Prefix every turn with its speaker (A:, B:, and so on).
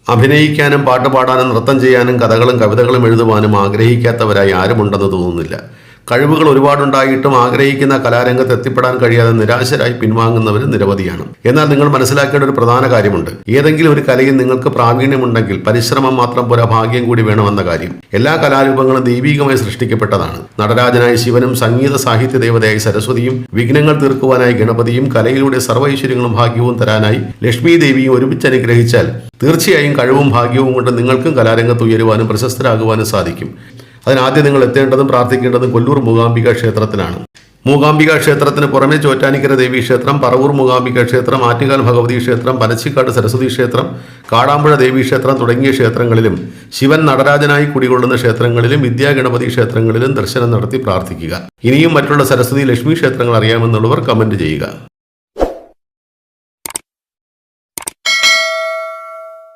A: അഭിനയിക്കാനും പാട്ടുപാടാനും നൃത്തം ചെയ്യാനും കഥകളും കവിതകളും എഴുതുവാനും ആഗ്രഹിക്കാത്തവരായി ആരുമുണ്ടെന്ന് തോന്നുന്നില്ല. കഴിവുകൾ ഒരുപാടുണ്ടായിട്ടും ആഗ്രഹിക്കുന്ന കലാരംഗത്ത് എത്തിപ്പെടാൻ കഴിയാതെ നിരാശരായി പിൻവാങ്ങുന്നവരും നിരവധിയാണ്. എന്നാൽ നിങ്ങൾ മനസ്സിലാക്കേണ്ട ഒരു പ്രധാന കാര്യമുണ്ട്. ഏതെങ്കിലും ഒരു കലയിൽ നിങ്ങൾക്ക് പ്രാവീണ്യമുണ്ടെങ്കിൽ പരിശ്രമം മാത്രം പോരാ, ഭാഗ്യം കൂടി വേണമെന്ന കാര്യം. എല്ലാ കലാരൂപങ്ങളും ദൈവീകമായി സൃഷ്ടിക്കപ്പെട്ടതാണ്. നടരാജനായി ശിവനും സംഗീത സാഹിത്യ ദേവതയായി സരസ്വതിയും വിഘ്നങ്ങൾ തീർക്കുവാനായി ഗണപതിയും കലയിലൂടെ സർവ്വൈശ്വര്യങ്ങളും ഭാഗ്യവും തരാനായി ലക്ഷ്മി ദേവിയും ഒരുമിച്ച് അനുഗ്രഹിച്ചാൽ തീർച്ചയായും കഴിവും ഭാഗ്യവും കൊണ്ട് നിങ്ങൾക്കും കലാരംഗത്ത് ഉയരുവാനും പ്രശസ്തരാകുവാനും സാധിക്കും. അതിനാദ്യം നിങ്ങൾ എത്തേണ്ടതും പ്രാർത്ഥിക്കേണ്ടതും കൊല്ലൂർ മൂകാംബിക ക്ഷേത്രത്തിലാണ്. മൂകാംബിക ക്ഷേത്രത്തിന് പുറമെ ചോറ്റാനിക്കര ദേവീ ക്ഷേത്രം, പറവൂർ മൂകാംബിക ക്ഷേത്രം, ആറ്റുകാൽ ഭഗവതി ക്ഷേത്രം, പനച്ചിക്കാട് സരസ്വതി ക്ഷേത്രം, കാടാമ്പുഴ ദേവീ ക്ഷേത്രം തുടങ്ങിയ ക്ഷേത്രങ്ങളിലും ശിവൻ നടരാജനായി കുടികൊള്ളുന്ന ക്ഷേത്രങ്ങളിലും വിദ്യാഗണപതി ക്ഷേത്രങ്ങളിലും ദർശനം നടത്തി പ്രാർത്ഥിക്കുക. ഇനിയും മറ്റുള്ള സരസ്വതി ലക്ഷ്മി ക്ഷേത്രങ്ങൾ അറിയാമെന്നുള്ളവർ കമന്റ് ചെയ്യുക.